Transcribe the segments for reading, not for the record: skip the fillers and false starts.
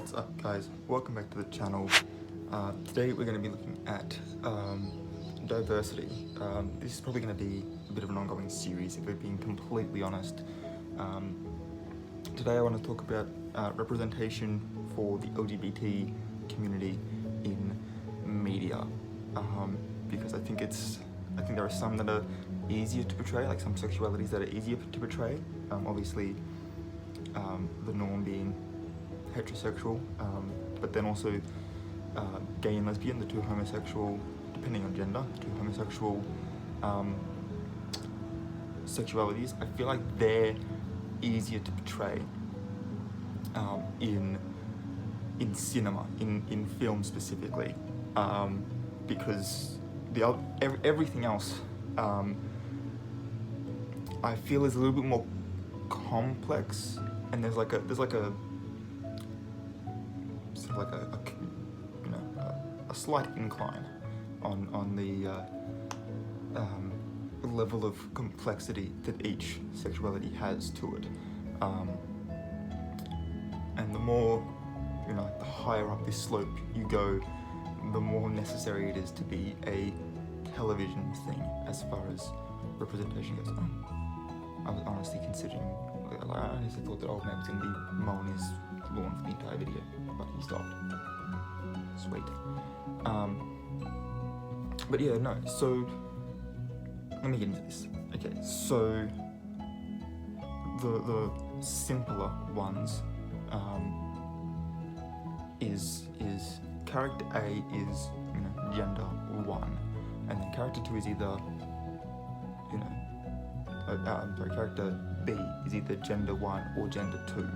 What's up, guys? Welcome back to the channel. Today we're going to be looking at diversity. This is probably going to be a bit of an ongoing series, if we're being completely honest. Today I want to talk about representation for the LGBT community in media, because I think there are some that are easier to portray, like some sexualities that are easier to portray. Obviously, the norm being heterosexual, but then also gay and lesbian, the two homosexual, depending on gender, the two homosexual sexualities. I feel like they're easier to portray in cinema, in film specifically, because everything else I feel is a little bit more complex, and there's like a slight incline on the level of complexity that each sexuality has to it, and the more, the higher up this slope you go, the more necessary it is to be a television thing as far as representation goes. I was honestly considering, I honestly thought that old man was going to be mowing his lawn for the entire video, but he stopped. Sweet. But yeah, no, so let me get into this. Okay, so the simpler ones is character A is gender 1, and then character 2 is either character B is either gender 1 or gender 2,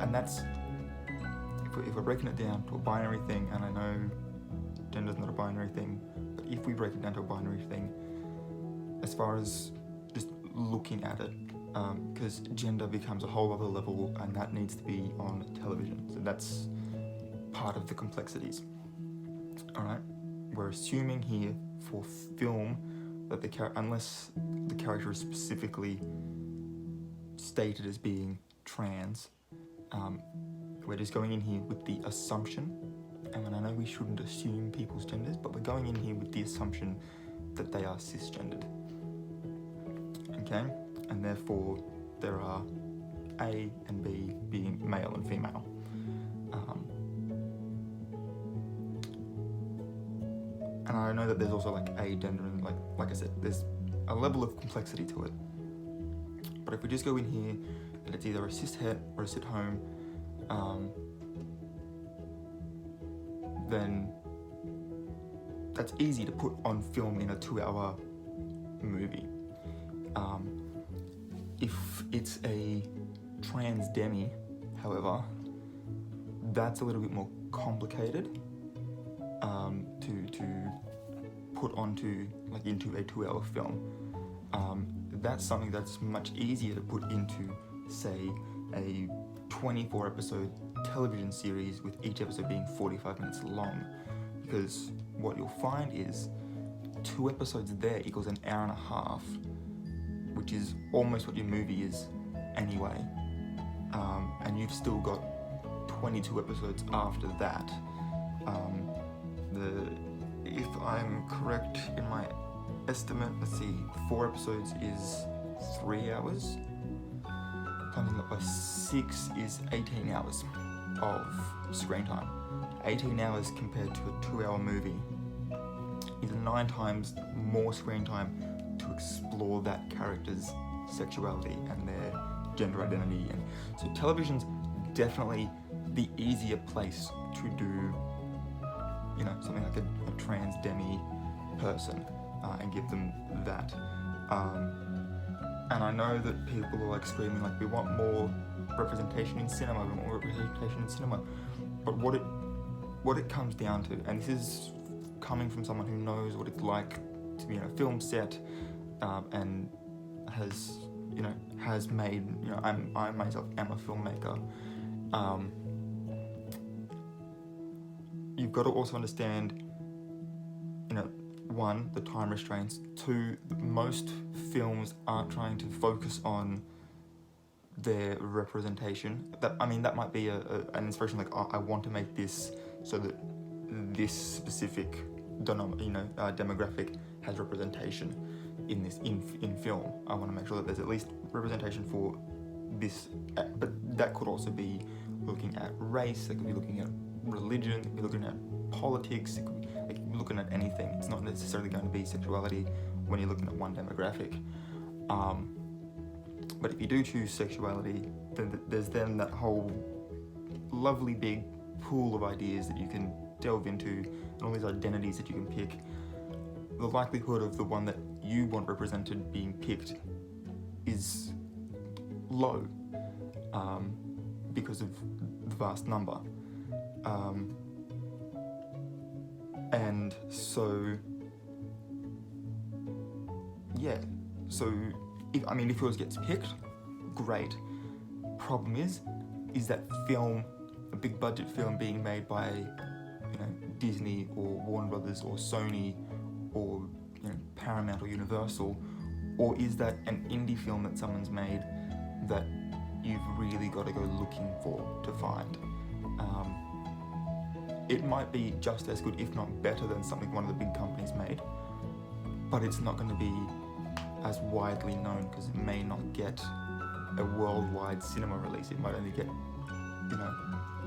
and that's if we're breaking it down to a binary thing. And I know gender's not a binary thing, but if we break it down to a binary thing, as far as just looking at it, because gender becomes a whole other level, and that needs to be on television. So that's part of the complexities. All right, we're assuming here for film that unless the character is specifically stated as being trans, we're just going in here with the assumption, and I know we shouldn't assume people's genders, but we're going in here with the assumption that they are cisgendered. Okay, and therefore there are A and B being male and female. And I know that there's also like a gender, and like I said, there's a level of complexity to it. But if we just go in here that it's either a cis-het or a cis-hom, then that's easy to put on film in a 2-hour movie. If it's a trans demi, however, that's a little bit more complicated to put onto into a 2-hour film. That's something that's much easier to put into, say, a 24 episode television series with each episode being 45 minutes long, because what you'll find is 2 episodes there equals an hour and a half, which is almost what your movie is anyway, and you've still got 22 episodes after that. If I'm correct in my estimate, let's see, 4 episodes is 3 hours, times that by 6 is 18 hours of screen time. 18 hours compared to a 2-hour movie is 9 times more screen time to explore that character's sexuality and their gender identity. And so television's definitely the easier place to do something like a trans demi person, and give them that. And I know that people are screaming we want more representation in cinema, but what it comes down to, and this is coming from someone who knows what it's like to be in a film set, and has made, I myself am a filmmaker. You've got to also understand, 1, the time restraints. 2, most films aren't trying to focus on their representation. That might be an inspiration, like, oh, I want to make this so that this specific demographic has representation in this in film. I want to make sure that there's at least representation for this, but that could also be looking at race, it could be looking at religion, it could be looking at politics, it could be looking at anything. It's not necessarily going to be sexuality when you're looking at one demographic. But if you do choose sexuality, then there's that whole lovely big pool of ideas that you can delve into, and all these identities that you can pick. The likelihood of the one that you want represented being picked is low, because of the vast number. And so, yeah, so if yours gets picked, great. Problem is that film, a big budget film being made by, Disney or Warner Brothers or Sony or Paramount or Universal, or is that an indie film that someone's made that you've really got to go looking for to find? It might be just as good, if not better, than something one of the big companies made, but it's not going to be as widely known because it may not get a worldwide cinema release. It might only get,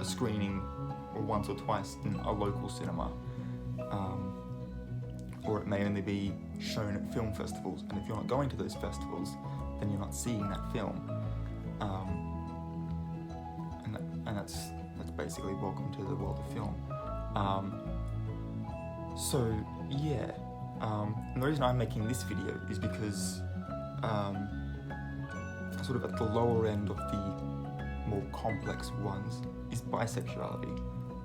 a screening once or twice in a local cinema, or it may only be shown at film festivals. And if you're not going to those festivals, then you're not seeing that film. And that's basically welcome to the world of film. And the reason I'm making this video is because sort of at the lower end of the more complex ones is bisexuality,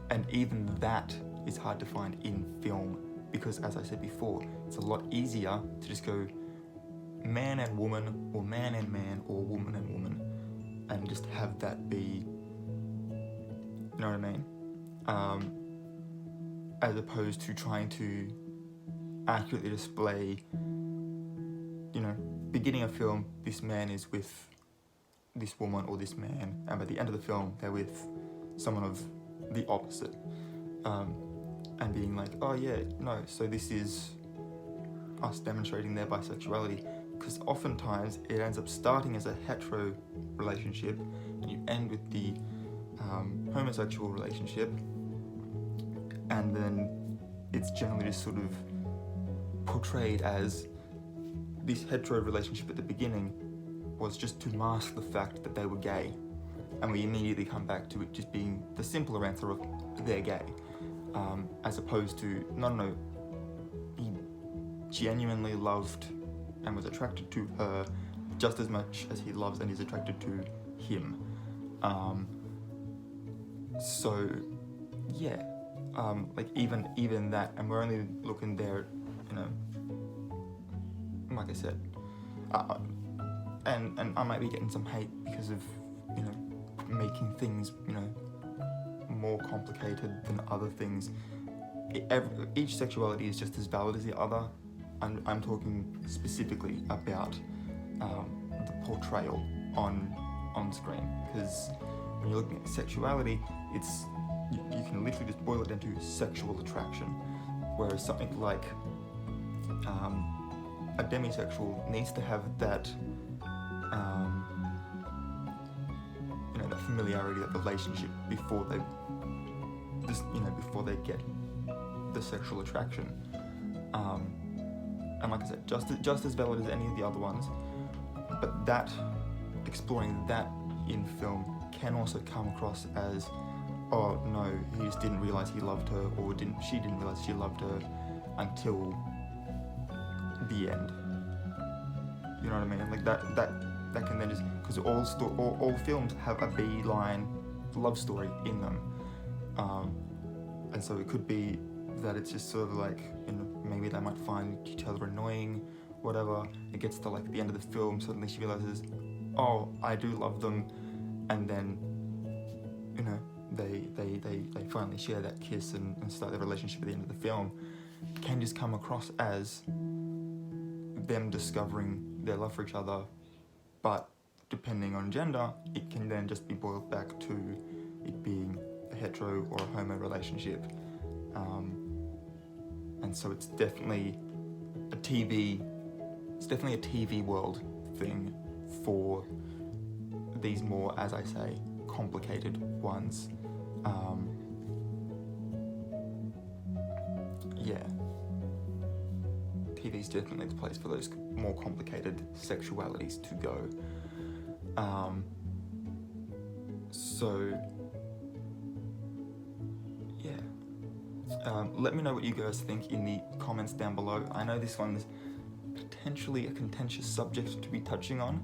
and even that is hard to find in film because, as I said before, it's a lot easier to just go man and woman, or man and man, or woman and woman, and just have that be, you know what I mean? As opposed to trying to accurately display, beginning a film, this man is with this woman or this man, and by the end of the film, they're with someone of the opposite, and being like, oh yeah, no, so this is us demonstrating their bisexuality, because oftentimes it ends up starting as a hetero relationship, and you end with the homosexual relationship, and then it's generally just sort of portrayed as this hetero relationship at the beginning was just to mask the fact that they were gay, and we immediately come back to it just being the simpler answer of they're gay, as opposed to no, he genuinely loved and was attracted to her just as much as he loves and is attracted to him. So yeah, like even that, and we're only looking there, like I said, and I might be getting some hate because of making things more complicated than other things. Each sexuality is just as valid as the other. I'm talking specifically about the portrayal on screen, because when you're looking at sexuality, it's you can literally just boil it into sexual attraction, whereas something like a demisexual needs to have that that familiarity, that relationship before they get the sexual attraction. And like I said, just as valid as any of the other ones, but that exploring that in film can also come across as, oh no, he just didn't realize he loved her, or she didn't realize she loved her until the end. You know what I mean? Like that can then just, because all films have a B-line love story in them, and so it could be that it's just sort of like, maybe they might find each other annoying, whatever. It gets to like the end of the film, suddenly she realizes, oh, I do love them, and then they finally share that kiss and start their relationship at the end of the film. It can just come across as them discovering their love for each other, but depending on gender, it can then just be boiled back to it being a hetero or a homo relationship. And so it's definitely a TV world thing for these more, as I say, complicated ones. Yeah. TV's definitely the place for those more complicated sexualities to go. So, yeah. Let me know what you guys think in the comments down below. I know this one's potentially a contentious subject to be touching on,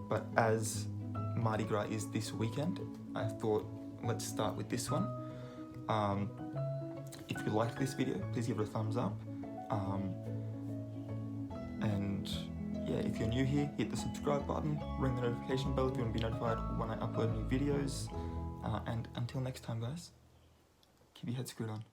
but as Mardi Gras is this weekend, I thought let's start with this one. If you liked this video, please give it a thumbs up. And yeah, if you're new here, hit the subscribe button, ring the notification bell if you want to be notified when I upload new videos. And until next time, guys, keep your head screwed on.